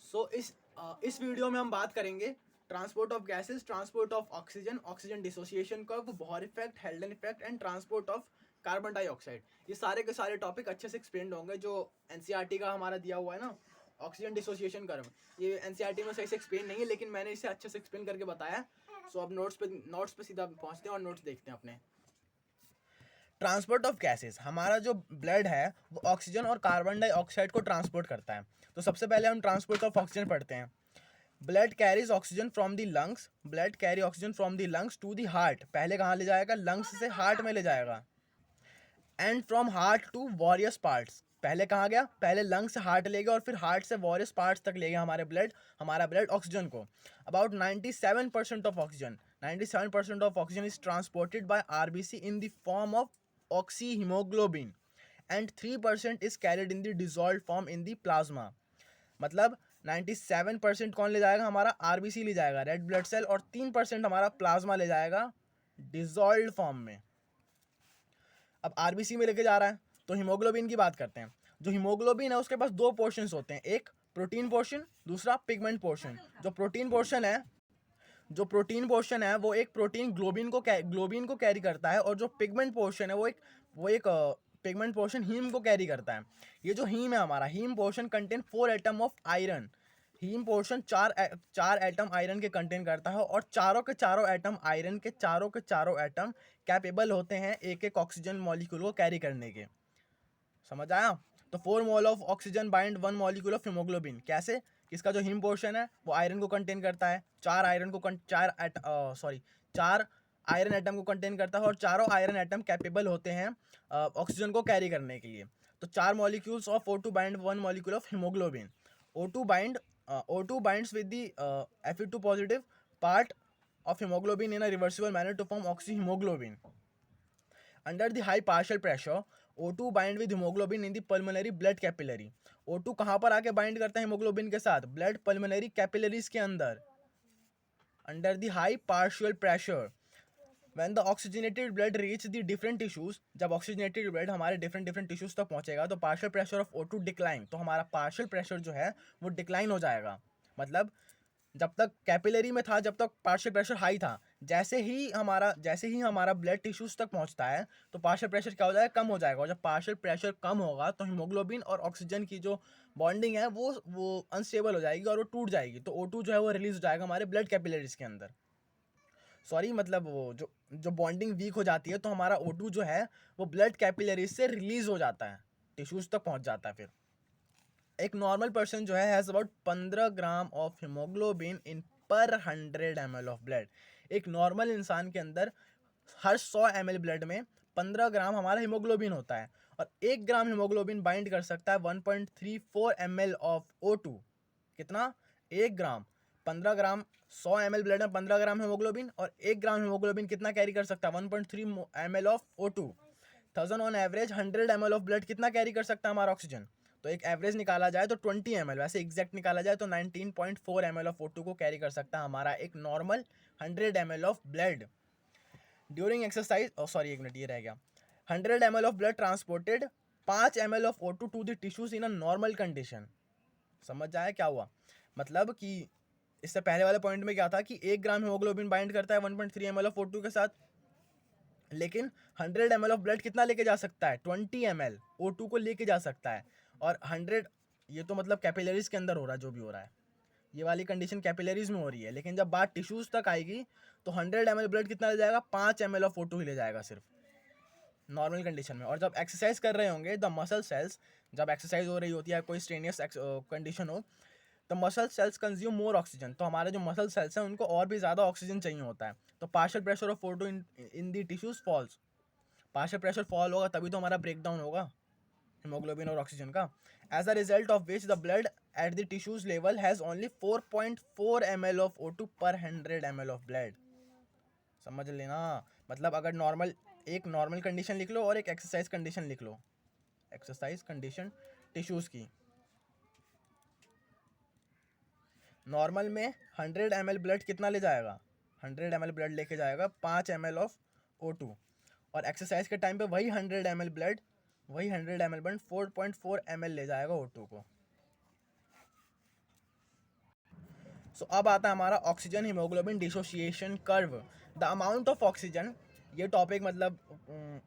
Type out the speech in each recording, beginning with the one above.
इस वीडियो में हम बात करेंगे transport of gases, transport of oxygen, oxygen dissociation curve, Bohr effect, Haldane effect and transport of carbon dioxide. ये सारे के सारे टॉपिक अच्छे से एक्सप्लेन होंगे जो एनसीईआरटी का हमारा दिया हुआ है ना, ऑक्सीजन डिसोसिएशन कर्व। ये एनसीईआरटी में सही से एक्सप्लेन नहीं है, लेकिन मैंने इसे अच्छे से एक्सप्लेन करके बताया। सो अब नोट्स पे सीधा पहुंचते हैं और नोट्स देखते हैं अपने। ट्रांसपोर्ट ऑफ गैसेस, हमारा जो ब्लड है वो ऑक्सीजन और कार्बन डाइऑक्साइड को ट्रांसपोर्ट करता है। तो सबसे पहले हम ट्रांसपोर्ट ऑफ ऑक्सीजन पढ़ते हैं। Blood carries oxygen from the lungs, blood carry oxygen from the lungs to the heart. पहले कहाँ ले जाएगा? लंग्स से हार्ट में ले जाएगा। And from heart to various parts, पहले कहाँ गया? पहले लंग से हार्ट ले गया और फिर हार्ट से वॉरियस पार्ट्स तक ले गया हमारा ब्लड ऑक्सीजन को। About 97% of oxygen 97% of oxygen is transported by RBC in the form of oxy haemoglobin and 3% is carried in the dissolve form in the plasma. मतलब 97% कौन ले जाएगा? हमारा आरबीसी ले जाएगा, रेड ब्लड सेल, और 3% हमारा प्लाज्मा ले जाएगा डिजॉल्व फॉर्म में। अब आरबीसी में लेके जा रहा है तो हीमोग्लोबिन की बात करते हैं। जो हीमोग्लोबिन है उसके पास दो पोर्शंस होते हैं, एक प्रोटीन पोर्शन, दूसरा पिगमेंट पोर्शन। जो प्रोटीन पोर्शन है वो एक प्रोटीन ग्लोबिन को कैरी करता है, और जो पिगमेंट पोर्शन है वो एक पिगमेंट पोर्शन हीम को कैरी करता है। ये जो हीम है हमारा, haem portion contain 4 atom of iron. Haem portion चार एटम आयरन के कंटेन करता है, और चारों के चारों एटम आयरन के चारों एटम कैपेबल होते हैं एक एक ऑक्सीजन मॉलिक्यूल को कैरी करने के। समझ आया? तो 4 mole of oxygen bind 1 molecule of haemoglobin. कैसे? इसका जो हीम पोर्शन है वो आयरन को कंटेन करता है, चार आयरन एटम को कंटेन करता है, और चारों आयरन एटम कैपेबल होते हैं ऑक्सीजन को कैरी करने के लिए। तो 4 molecules of O2 bind 1 molecule of haemoglobin. O2 binds with the Fe2 positive part of hemoglobin in a reversible manner to form oxyhemoglobin. Under the high partial pressure, O2 bind with hemoglobin in the pulmonary blood capillary. O2 कहाँ पर आके bind करता है hemoglobin के साथ? Blood pulmonary capillaries के अंदर। Under the high partial pressure, when the oxygenated blood reach the different tissues, जब oxygenated blood हमारे different tissues तक पहुंचेगा तो partial pressure of O2 decline, तो हमारा partial pressure जो है वो डिक्लाइन हो जाएगा। मतलब जब तक कैपिलरी में था, जब तक पार्शियल प्रेशर हाई था, जैसे ही हमारा ब्लड टिश्यूज तक पहुंचता है तो पार्शियल प्रेशर क्या हो जाएगा? कम हो जाएगा। और जब पार्शियल प्रेशर कम होगा तो हीमोग्लोबिन और ऑक्सीजन की जो बॉन्डिंग है वो अनस्टेबल हो जाएगी और वो टूट जाएगी। तो O2 जो है वो रिलीज हो जाएगा हमारे ब्लड कैपिलरीज के अंदर। सॉरी, मतलब वो जो बॉन्डिंग वीक हो जाती है तो हमारा O2 जो है वो ब्लड कैपिलरीज से रिलीज हो जाता है, टिश्यूज तक पहुंच जाता है। फिर एक नॉर्मल पर्सन जो है has about 15 gram of haemoglobin इन पर 100 ml ऑफ ब्लड। एक नॉर्मल इंसान के अंदर हर 100 ml ब्लड में 15 ग्राम हमारा हीमोग्लोबिन होता है, और 1 ग्राम हीमोग्लोबिन बाइंड कर सकता है 1.34 ml ऑफ O2। कितना? 1 ग्राम। 15 ग्राम, 100 ml ब्लड में 15 ग्राम हीमोग्लोबिन, और 1 ग्राम हीमोग्लोबिन कितना कैरी कर सकता है? 1.3 ml of O2। 1000 on average 100 ml of blood कितना कैरी कर सकता है हमारा ऑक्सीजन? तो एक एवरेज निकाला जाए तो 20 ml, वैसे एग्जैक्ट निकाला जाए तो 19.4 ml ऑफ O2 को कैरी कर सकता है हमारा एक normal 100 ml of blood during exercise. Sorry, एक मिनट, ये रह गया। 100 ml of blood transported 5 ml of O2 to the tissues in a normal condition. समझ आया क्या हुआ? मतलब कि इससे पहले वाले पॉइंट में क्या था कि 1 ग्राम हीमोग्लोबिन बाइंड करता है 1.3 ml ऑफ O2 के साथ, लेकिन 100 ml ऑफ ब्लड कितना लेके जा सकता है? 20 ml O2 को लेके जा सकता है। और 100, ये तो मतलब कैपिलरीज के अंदर हो रहा है जो भी हो रहा है, ये वाली कंडीशन कैपिलरीज में हो रही है, लेकिन जब बात टिश्यूज तक आएगी तो 100 ml ब्लड कितना ले जाएगा? 5 ml ऑफ O2 ही ले जाएगा सिर्फ नॉर्मल कंडीशन में। और जब एक्सरसाइज कर रहे होंगे द मसल सेल्स, जब एक्सरसाइज हो रही होती है, कोई स्ट्रेनियस कंडीशन हो, तो muscle cells consume more oxygen, तो हमारे जो मसल सेल्स हैं उनको और भी ज़्यादा ऑक्सीजन चाहिए होता है। तो partial pressure of O2 in the tissues falls. Partial pressure fall होगा तभी तो हमारा ब्रेकडाउन होगा हीमोग्लोबिन और ऑक्सीजन का। As a result of which the blood at the tissues level has only 4.4 ml of O2 per 100 ml of blood. समझ लेना। मतलब अगर एक नॉर्मल कंडीशन लिख लो और एक एक्सरसाइज कंडीशन लिख लो। एक्सरसाइज कंडीशन टिश्यूज की, नॉर्मल में 100 ml ब्लड कितना ले जाएगा? 100 ml ब्लड लेके जाएगा 5 ml ऑफ O2, और एक्सरसाइज के टाइम पे वही 100 ml ब्लड 4.4 ml ले जाएगा O2 को। सो अब आता है हमारा oxygen haemoglobin dissociation curve. The amount of oxygen, ये टॉपिक मतलब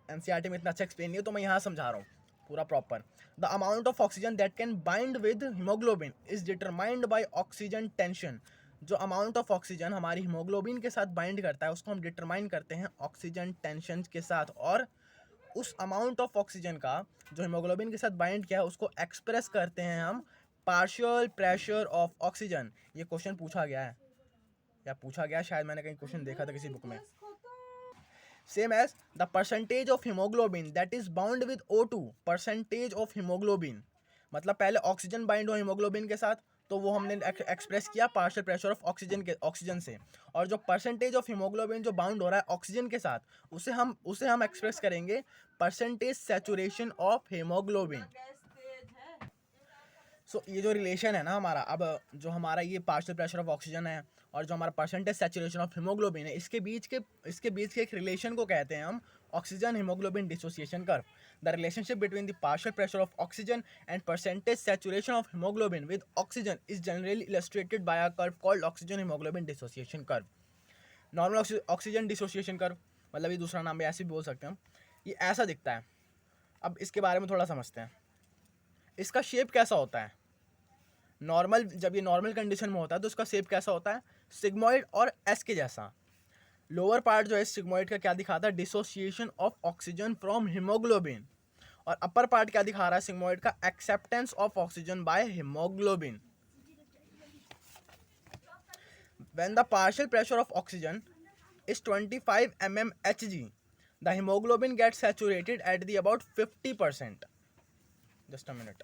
एनसीईआरटी में इतना अच्छा एक्सप्लेन नहीं है तो मैं यहाँ समझा रहा हूँ पूरा proper. The amount of oxygen that can bind with haemoglobin is determined by oxygen tension. जो अमाउंट ऑफ ऑक्सीजन हमारी हीमोग्लोबिन के साथ बाइंड करता है उसको हम डिटरमाइन करते हैं ऑक्सीजन टेंशन के साथ, और उस अमाउंट ऑफ ऑक्सीजन का जो हीमोग्लोबिन के साथ बाइंड किया है उसको एक्सप्रेस करते हैं हम पार्शियल प्रेशर ऑफ ऑक्सीजन। ये क्वेश्चन पूछा गया है या पूछा गया शायद, मैंने कहीं क्वेश्चन देखा था किसी बुक में। Same as the percentage of haemoglobin that is bound with O2, percentage of haemoglobin मतलब पहले ऑक्सीजन बाइंड हो हीमोग्लोबिन के साथ तो वो हमने एक्सप्रेस किया पार्शियल प्रेशर ऑफ ऑक्सीजन से, और जो परसेंटेज ऑफ हीमोग्लोबिन जो बाउंड हो रहा है ऑक्सीजन के साथ उसे हम एक्सप्रेस करेंगे परसेंटेज सैचुरेशन ऑफ हीमोग्लोबिन। सो ये जो रिलेशन है ना हमारा, अब जो हमारा ये पार्शियल प्रेशर ऑफ ऑक्सीजन है और जो हमारा परसेंटेज सैचुरेशन ऑफ हीमोग्लोबिन है, इसके बीच के एक रिलेशन को कहते हैं हम oxygen haemoglobin dissociation curve. The relationship between the partial pressure of oxygen and percentage saturation of haemoglobin with oxygen is generally illustrated bye a curve called oxygen haemoglobin dissociation curve. Normal oxygen dissociation curve मतलब ये दूसरा नाम भी ऐसे भी बोल सकते हैं हम, ये ऐसा दिखता है। अब इसके बारे में थोड़ा समझते हैं, इसका शेप कैसा होता है। नॉर्मल, जब ये नॉर्मल कंडीशन में होता है तो उसका शेप कैसा होता है, सिग्मोइड और एस के जैसा। लोअर पार्ट जो है सिग्मोइड का क्या दिखाता है, dissociation of oxygen from haemoglobin, और अपर पार्ट क्या दिखा रहा है सिग्मोइड का, acceptance of oxygen by haemoglobin. When the partial pressure of oxygen is 25 mmHg, the hemoglobin gets saturated at the about 50%. Just a minute.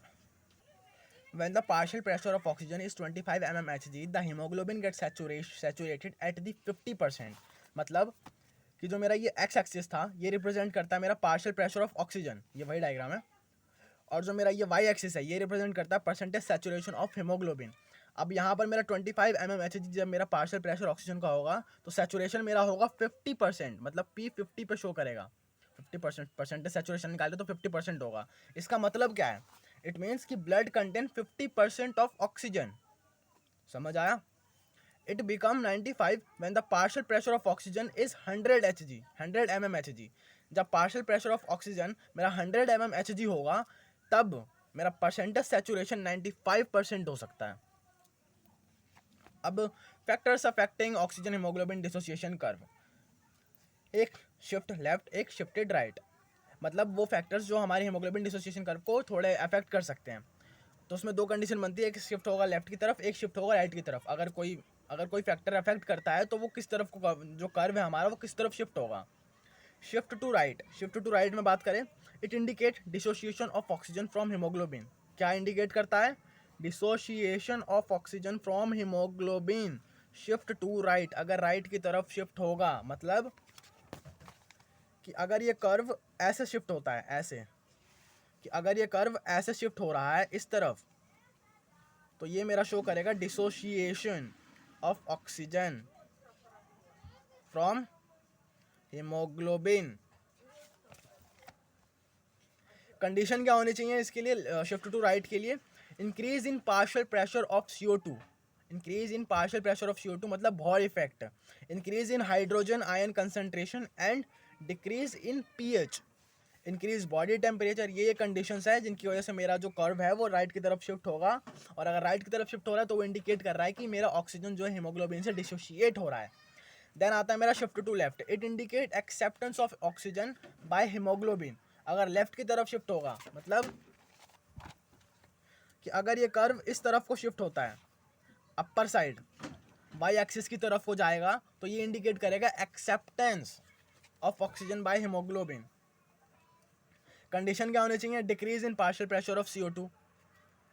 When the partial pressure of oxygen is 25 mmHg, the hemoglobin gets saturated at the 50%. मतलब कि जो मेरा ये x axis था ये represent करता है मेरा पार्शियल प्रेशर ऑफ ऑक्सीजन, ये वही डायग्राम है, और जो मेरा ये y एक्सिस है ये रिप्रेजेंट करता है परसेंटेज सैचुरेशन ऑफ हीमोग्लोबिन। अब यहाँ पर मेरा 25 mmHg जब मेरा पार्शियल प्रेशर ऑक्सीजन का होगा तो सैचुरेशन मेरा होगा 50%, मतलब P 50 पे शो करेगा। 50% परसेंटेज सैचुरेशन निकाले तो 50% होगा। इसका मतलब क्या है, इट मीन्स कि ब्लड कंटेन 50% ऑफ ऑक्सीजन। समझ आया। It become 95 when the partial pressure of oxygen is 100 mmHg। जब पार्शियल प्रेशर ऑफ ऑक्सीजन मेरा 100 mmHg होगा तब मेरा परसेंटेज सैचुरेशन 95% हो सकता है। अब factors affecting oxygen haemoglobin dissociation curve, एक शिफ्ट लेफ्ट एक शिफ्टेड राइट, मतलब वो फैक्टर्स जो हमारे हीमोग्लोबिन डिसोसिएशन कर्व को थोड़े अफेक्ट कर सकते हैं। तो उसमें दो कंडीशन बनती है, एक शिफ्ट होगा लेफ्ट की तरफ, एक शिफ्ट होगा राइट की तरफ। अगर कोई फैक्टर अफेक्ट करता है तो वो किस तरफ को, जो कर्व है हमारा वो किस तरफ शिफ्ट होगा। शिफ्ट टू राइट में बात करें, it indicate dissociation of oxygen from haemoglobin. क्या इंडिकेट करता है, dissociation of oxygen from haemoglobin. Shift to right, अगर राइट की तरफ शिफ्ट होगा मतलब कि अगर ये कर्व ऐसे शिफ्ट होता है, ऐसे कि अगर ये कर्व ऐसे शिफ्ट हो रहा है इस तरफ तो ये मेरा शो करेगा dissociation of oxygen from haemoglobin. Condition क्या होनी चाहिए इसके लिए, शिफ्ट टू राइट के लिए, increase in partial pressure of CO2। Increase in partial pressure of CO2 मतलब Bohr effect, increase in hydrogen ion concentration and decrease in pH, increase body temperature. ये conditions है जिनकी वजह से मेरा जो कर्व है वो राइट की तरफ शिफ्ट होगा, और अगर राइट की तरफ शिफ्ट हो रहा है तो वो इंडिकेट कर रहा है कि मेरा ऑक्सीजन जो है हीमोग्लोबिन से डिसोशिएट हो रहा है। देन आता है मेरा shift to left, it indicate acceptance of oxygen by haemoglobin. अगर लेफ्ट की तरफ शिफ्ट होगा मतलब कि अगर ये कर्व इस तरफ को शिफ्ट होता है अपर साइड वाई एक्सिस की तरफ को जाएगा तो ये इंडिकेट करेगा acceptance of oxygen by haemoglobin. Condition क्या होनी चाहिए, decrease in partial pressure of CO2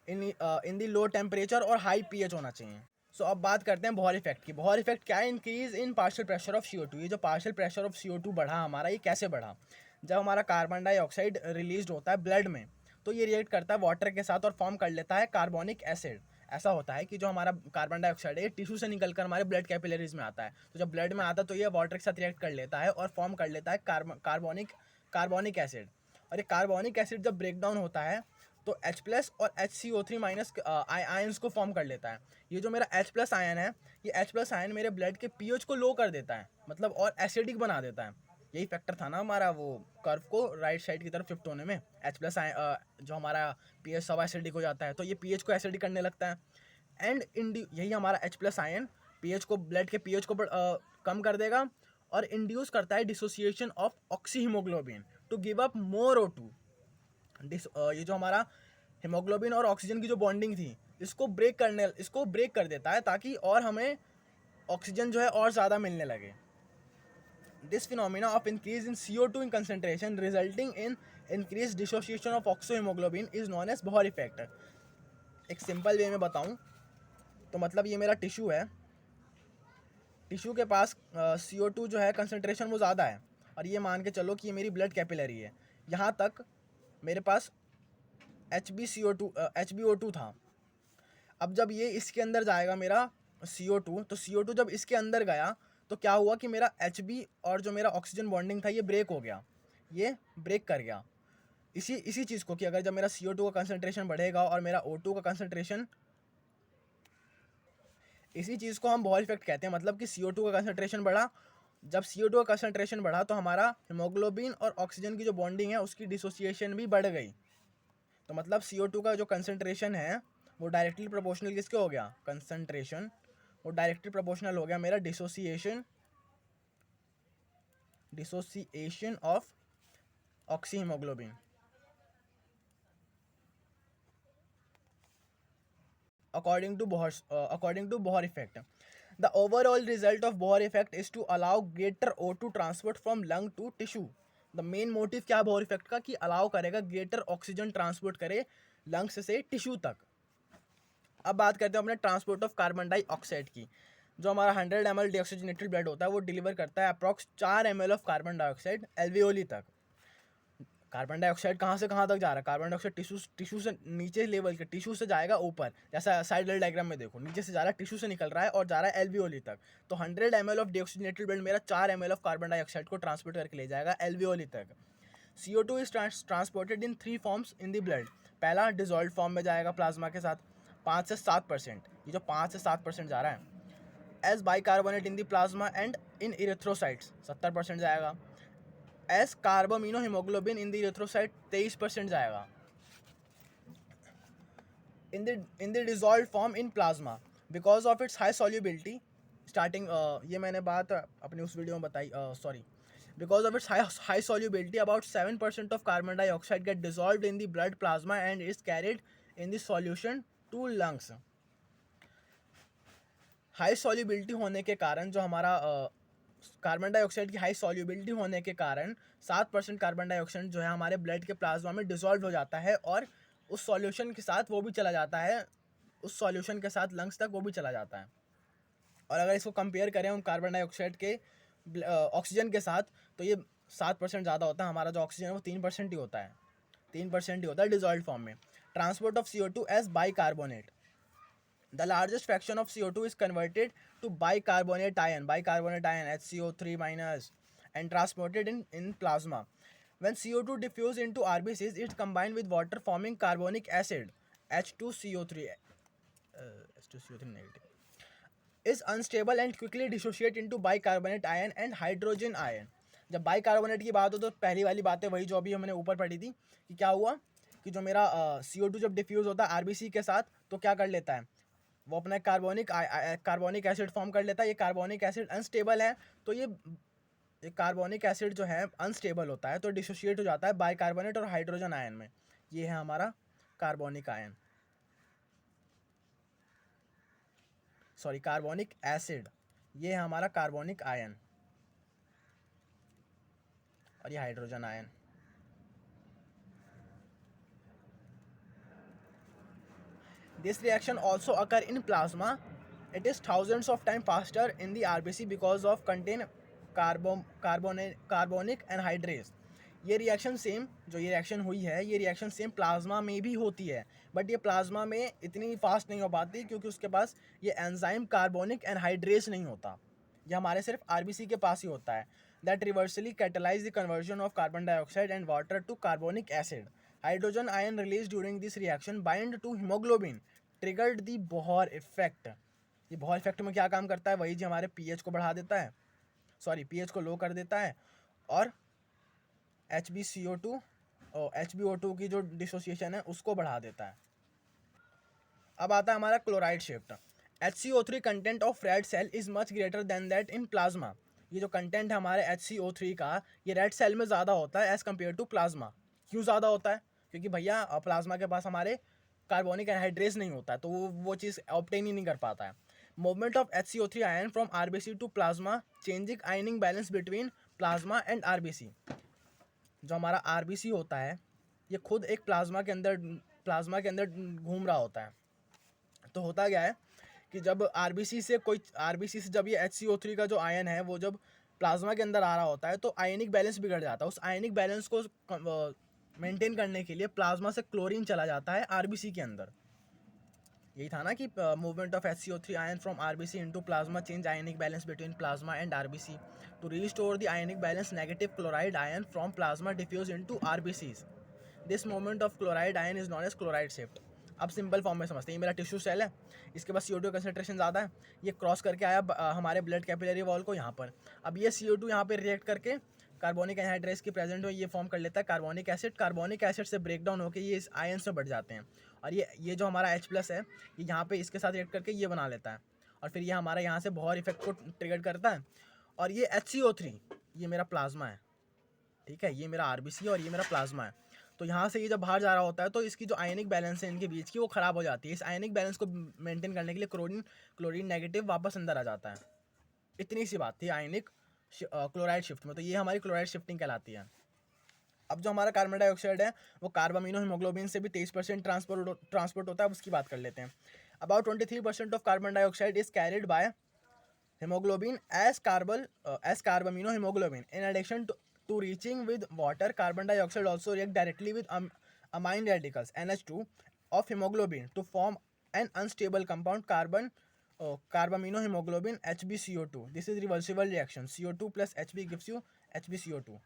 in the low temperature और हाई pH होना चाहिए। सो अब बात करते हैं बॉहर इफेक्ट की। बॉहर इफेक्ट क्या है, increase in partial pressure of CO2। ये जो पार्शियल प्रेशर ऑफ CO2 बढ़ा हमारा, ये कैसे बढ़ा, जब हमारा कार्बन डाइऑक्साइड रिलीज होता है ब्लड में तो ये रिएक्ट करता है वाटर के साथ और फॉर्म कर लेता है कार्बोनिक एसिड। ऐसा होता है कि जो हमारा कार्बन डाइऑक्साइड है टिश्यू से निकलकर हमारे ब्लड कैपिलरीज में आता है, तो जब ब्लड में आता है तो ये वाटर के साथ रिएक्ट कर लेता है और फॉर्म कर लेता है कार्बोनिक एसिड। और ये कार्बोनिक एसिड जब ब्रेक डाउन होता है तो H+ और HCO3- आयन्स को फॉर्म कर लेता है। ये जो मेरा H+ आयन है, ये H+ आयन मेरे ब्लड के pH को लो कर देता है, मतलब और एसिडिक बना देता है। यही फैक्टर था ना हमारा वो कर्व को राइट साइड की तरफ शिफ्ट होने में। H+ आयन जो हमारा pH सब एसिडिक हो जाता है, तो ये pH को एसिडिक करने लगता है। एंड यही हमारा H+ आयन pH को, ब्लड के pH को कम कर देगा और इंड्यूस करता है dissociation of oxyhaemoglobin to give up more O2। ये जो हमारा हीमोग्लोबिन और ऑक्सीजन की जो बॉन्डिंग थी, इसको ब्रेक कर देता है ताकि और हमें ऑक्सीजन जो है और ज़्यादा मिलने लगे। This phenomena of increase in CO2 in concentration resulting in increase dissociation of oxyhaemoglobin is known as Bohr effect. एक सिंपल वे में बताऊं तो मतलब ये मेरा टिश्यू है, टिश्यू के पास CO2 जो है कंसनट्रेशन वो ज़्यादा है, और ये मान के चलो कि ये मेरी ब्लड कैपिलरी है। यहाँ तक मेरे पास HbO2 था। अब जब ये इसके अंदर जाएगा मेरा CO2, तो CO2 जब इसके अंदर गया तो क्या हुआ कि मेरा Hb और जो मेरा ऑक्सीजन बॉन्डिंग था ये ब्रेक हो गया, ये ब्रेक कर गया। इसी चीज़ को कि अगर जब मेरा CO2 का कंसनट्रेशन बढ़ेगा और मेरा O2 का कंसनट्रेशन, इसी चीज़ को हम बोहर इफेक्ट कहते हैं। मतलब कि CO2 का कंसनट्रेशन बढ़ा, जब CO2 का कंसनट्रेशन बढ़ा तो हमारा हीमोग्लोबिन और ऑक्सीजन की जो बॉन्डिंग है उसकी डिसोसिएशन भी बढ़ गई। तो मतलब CO2 का जो कंसनट्रेशन है वो डायरेक्टली प्रोपोर्शनल किसके हो गया, कंसनट्रेशन वो डायरेक्टली प्रोपोर्शनल हो गया मेरा dissociation of oxyhaemoglobin. According to Bohr effect, the overall result of Bohr effect is to allow greater O2 transport from lung to tissue. The main motive क्या Bohr effect का कि allow करेगा greater oxygen transport करे lungs से tissue तक। अब बात करते हैं अपने ट्रांसपोर्ट ऑफ कार्बन डाइऑक्साइड की। जो हमारा 100 ml डीऑक्सीजनेटेड ब्लड होता है वो डिलीवर करता है approx 4 ml of carbon dioxide alveoli तक। कार्बन डाइऑक्साइड कहाँ से कहाँ तक जा रहा है, कार्बन डाइऑक्साइड टिश्यू से नीचे लेवल के टिश्यू से जाएगा ऊपर, जैसा साइड डायग्राम में देखो, नीचे से जा रहा है, टिश्यू से निकल रहा है और जा रहा है एल्वियोली तक। तो 100 ml ऑफ डीऑक्सीजनेटेड ब्लड मेरा 4 ml ऑफ कार्बन डाइऑक्साइड को ट्रांसपोर्ट करके ले जाएगा एल्वियोली तक। CO2 is transported in 3 forms in the blood. पहला डिजॉल्व फॉर्म में जाएगा प्लाज्मा के साथ 5 से 7%, ये जो 5 से 7% जा रहा है। As bicarbonate in the plasma and in erythrocytes 70% जाएगा। As carbamino haemoglobin in the erythrocyte 23% जाएगा। In the dissolve form in plasma because of its high solubility, starting ये मैंने बात अपनी उस वीडियो में बताई, sorry, because of its high solubility about 7% of carbon dioxide get dissolved in the blood plasma and is carried in the solution to lungs। High solubility होने के कारण जो हमारा कार्बन डाइऑक्साइड की हाई सॉल्युबिलिटी होने के कारण 7% कार्बन डाइऑक्साइड जो है हमारे ब्लड के प्लाज्मा में डिसॉल्व हो जाता है और उस सॉल्यूशन के साथ वो भी चला जाता है, उस सॉल्यूशन के साथ लंग्स तक वो भी चला जाता है। और अगर इसको कंपेयर करें हम कार्बन डाइऑक्साइड के ऑक्सीजन के साथ, तो ये 7% ज़्यादा होता है। हमारा जो ऑक्सीजन है वो 3% ही होता है, 3% ही होता है डिजॉल्व फॉर्म में। Transport of CO2 as bicarbonate, the largest fraction of CO2 is converted to bicarbonate ion HCO3- and transported in plasma. When CO2 diffuse into RBCs, it's combined with water forming carbonic acid H2CO3 negative, is unstable and quickly dissociate into bicarbonate ion and hydrogen ion। जब bicarbonate की बात हो तो पहली वाली बातें वही जो अभी हमने ऊपर पढ़ी थी कि क्या हुआ कि जो मेरा CO2 जब डिफ्यूज़ होता है RBC के साथ तो क्या कर लेता है, वो अपना कार्बोनिक एसिड फॉर्म कर लेता है। ये कार्बोनिक एसिड अनस्टेबल है, तो ये कार्बोनिक एसिड जो है अनस्टेबल होता है तो डिसोशिएट हो जाता है बाइकार्बोनेट और हाइड्रोजन आयन में। ये है हमारा carbonic ion, sorry carbonic acid, ये है हमारा कार्बोनिक आयन और ये hydrogen ion. This reaction also occur in plasma. It is thousands of times faster in the RBC because of contain carbonic anhydrase. ये रिएक्शन सेम जो ये reaction हुई है, ये रिएक्शन सेम प्लाज्मा में भी होती है, बट ये प्लाज्मा में इतनी फास्ट नहीं हो पाती क्योंकि उसके पास ये एंजाइम कार्बोनिक एनहाइड्रेस नहीं होता। ये हमारे सिर्फ RBC के पास ही होता है। That reversibly catalyse the conversion of carbon dioxide and water to carbonic acid. Hydrogen ion release during this reaction bind to haemoglobin triggered the Bohr effect. ये बोहर इफेक्ट में क्या काम करता है? वही जो हमारे पीएच को बढ़ा देता है, सॉरी पीएच को लो कर देता है, और HbCO2 और HbO2 की जो डिसोसिएशन है उसको बढ़ा देता है। अब आता है हमारा chloride shift. HCO3 content of red cell is much greater than that in plasma. ये जो कंटेंट है हमारे HCO3 का, ये रेड सेल में ज़्यादा होता है एज़ कम्पेयर टू प्लाज्मा। क्यों ज़्यादा होता है? क्योंकि भैया प्लाज्मा के पास हमारे कार्बोनिक एनहाइड्रेस नहीं होता है, तो वो चीज़ ऑब्टेन ही नहीं कर पाता है। Movement of HCO3 ion from RBC to plasma changing ionic balance between plasma and RBC। जो हमारा RBC होता है ये खुद एक प्लाज्मा के अंदर घूम रहा होता है। तो होता क्या है कि जब आरबीसी से जब ये HCO3 का जो आयन है वो जब प्लाज्मा के अंदर आ रहा होता है तो आयनिक बैलेंस बिगड़ जाता है। उस आयनिक बैलेंस को मेंटेन करने के लिए प्लाज्मा से क्लोरीन चला जाता है आरबीसी के अंदर। यही था ना कि movement of HCO3 ion from RBC into plasma change ionic balance between plasma and RBC to restore the ionic balance negative chloride ion from plasma diffuse into RBCs। This moment of chloride ion is known as chloride shift. अब simple form में समझते हैं, ये मेरा tissue cell है, इसके पास CO2 concentration ज़्यादा है, ये क्रॉस करके आया हमारे ब्लड कैपिलरी वॉल को यहाँ पर। अब ये CO2 यहाँ पर रिएक्ट करके कार्बोनिक एनहाइड्रेस की प्रेजेंट में ये फॉर्म कर लेता है कार्बोनिक एसिड। कार्बोनिक एसिड से ब्रेक डाउन होकर ये इस आयन्स में बढ़ जाते हैं, और ये जो हमारा H+ है ये यहाँ पे इसके साथ रिएक्ट करके ये बना लेता है, और फिर ये हमारा यहाँ से बोहर इफेक्ट को ट्रिगर करता है। और ये HCO3 ये मेरा प्लाज्मा है, ठीक है, ये मेरा RBC और ये मेरा प्लाज्मा है। तो यहाँ से ये जब बाहर जा रहा होता है तो इसकी जो आयनिक बैलेंस है इनके बीच की वो ख़राब हो जाती है। इस आयनिक बैलेंस को मेंटेन करने के लिए क्लोरीन नेगेटिव वापस अंदर आ जाता है। इतनी सी बात थी आयनिक क्लोराइड शिफ्ट में। तो ये हमारी क्लोराइड शिफ्टिंग कहलाती है। अब जो हमारा कार्बन डाइऑक्साइड है वो कार्बामिनो हीमोग्लोबिन से भी 23% ट्रांसपोर्ट होता है, उसकी बात कर लेते हैं। About 23% of carbon dioxide is carried by hemoglobin as carbamino hemoglobin. In addition to reaching with water, carbon dioxide also react directly with amine radicals NH2 of hemoglobin to form an unstable compound carbamino hemoglobin HbCO2. This is reversible reaction. CO2 plus Hb gives you HbCO2.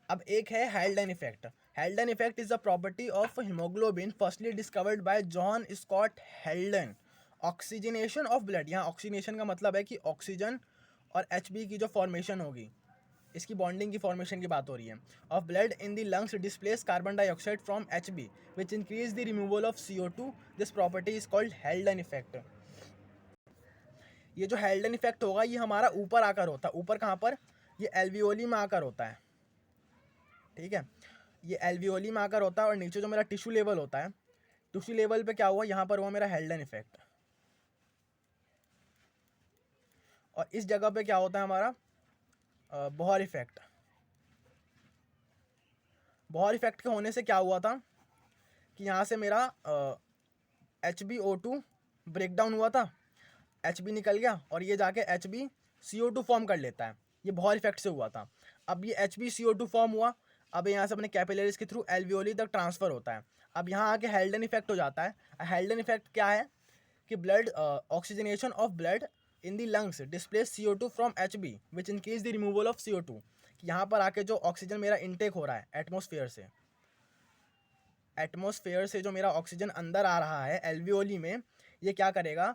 अब एक है Haldane effect. Haldane effect is the property of haemoglobin firstly discovered by John Scott Haldane. Oxygenation of blood, यहाँ oxygenation का मतलब है कि oxygen और Hb की जो फॉर्मेशन होगी, इसकी बॉन्डिंग की फॉर्मेशन की बात हो रही है। Of blood in the lungs displace carbon dioxide from Hb which increase the removal of CO2। This property is called हेल्डन effect. ये जो हेल्डन इफेक्ट होगा ये हमारा ऊपर आकर होता है। ऊपर कहाँ पर? ये एल्वियोली में आकर होता है, ठीक है, ये एल्वियोली में आकर होता है। और नीचे जो मेरा टिश्यू लेवल होता है, टिश्यू लेवल पे क्या हुआ, यहाँ पर हुआ मेरा हेल्डन इफेक्ट। और इस जगह पे क्या होता है हमारा बोहर इफेक्ट। बोहर इफेक्ट के होने से क्या हुआ था कि यहाँ से मेरा HbO2 ब्रेक डाउन हुआ था, Hb निकल गया और ये जाके HbCO2 फॉर्म कर लेता है। ये बोहर इफेक्ट से हुआ था। अब ये HbCO2 फॉर्म हुआ, अब यहाँ से अपने कैपिलरीज के थ्रू एल्वियोली तक ट्रांसफ़र होता है। अब यहाँ आके हेल्डन इफेक्ट हो जाता है। हेल्डन इफेक्ट क्या है कि blood oxygenation of blood in the lungs displace CO2 from Hb which increase the removal of CO2। यहाँ पर आके जो ऑक्सीजन मेरा इनटेक हो रहा है एटमॉस्फेयर से जो मेरा ऑक्सीजन अंदर आ रहा है एल्वियोली में, ये क्या करेगा,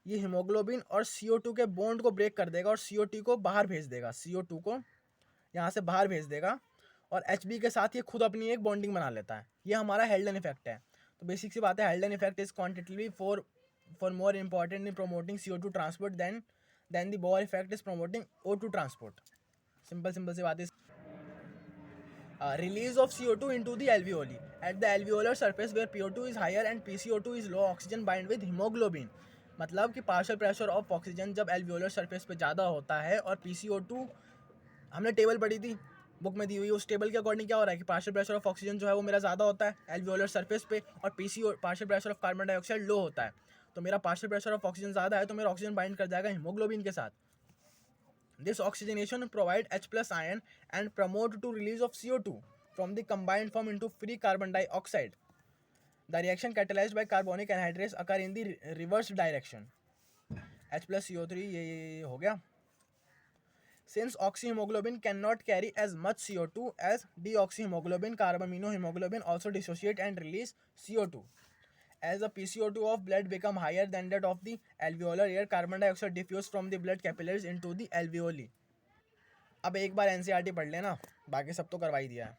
ये हीमोग्लोबिन और CO2 के बॉन्ड को ब्रेक कर देगा और CO2 को बाहर भेज देगा, CO2 को यहाँ से बाहर भेज देगा और Hb के साथ ये खुद अपनी एक बॉन्डिंग बना लेता है। ये हमारा हेल्डन इफेक्ट है। तो बेसिक सी बात है, Haldane effect is quantitatively far more important in promoting CO2 transport than the Bohr effect is promoting O2 transport. Simple सी बात है। Release of CO2 into the alveoli. At the alveolar surface where PO2 is higher and PCO2 is low, oxygen bind with hemoglobin. मतलब कि partial pressure of oxygen जब alveolar surface पे ज़्यादा होता है और PCO2, हमने टेबल पढ़ी थी बुक में दी हुई, उस टेबल के अकॉर्डिंग क्या हो रहा है कि पार्शियल प्रेशर ऑफ ऑक्सीजन जो है वो मेरा ज़्यादा होता है एल्वियोलर सरफेस पे और partial pressure of carbon dioxide low होता है। तो मेरा पार्शियल प्रेशर ऑफ ऑक्सीजन ज़्यादा है तो मेरा ऑक्सीजन बाइंड कर जाएगा हीमोग्लोबिन के साथ। This oxygenation provide H+ ion and promote to release of CO2 from the combined form into free carbon dioxide. The reaction catalyzed by carbonic anhydrase occur in the reverse direction. H+ CO3 ये हो गया। Since oxyhemoglobin cannot carry as much CO2 as deoxyhemoglobin, carbaminohemoglobin also dissociate and release CO2. As the PCO2 of blood become higher than that of the alveolar air, carbon dioxide diffuse from the blood capillaries into the alveoli. अब एक बार NCERT पढ़ लेना, बाकी सब तो करवा ही दिया है.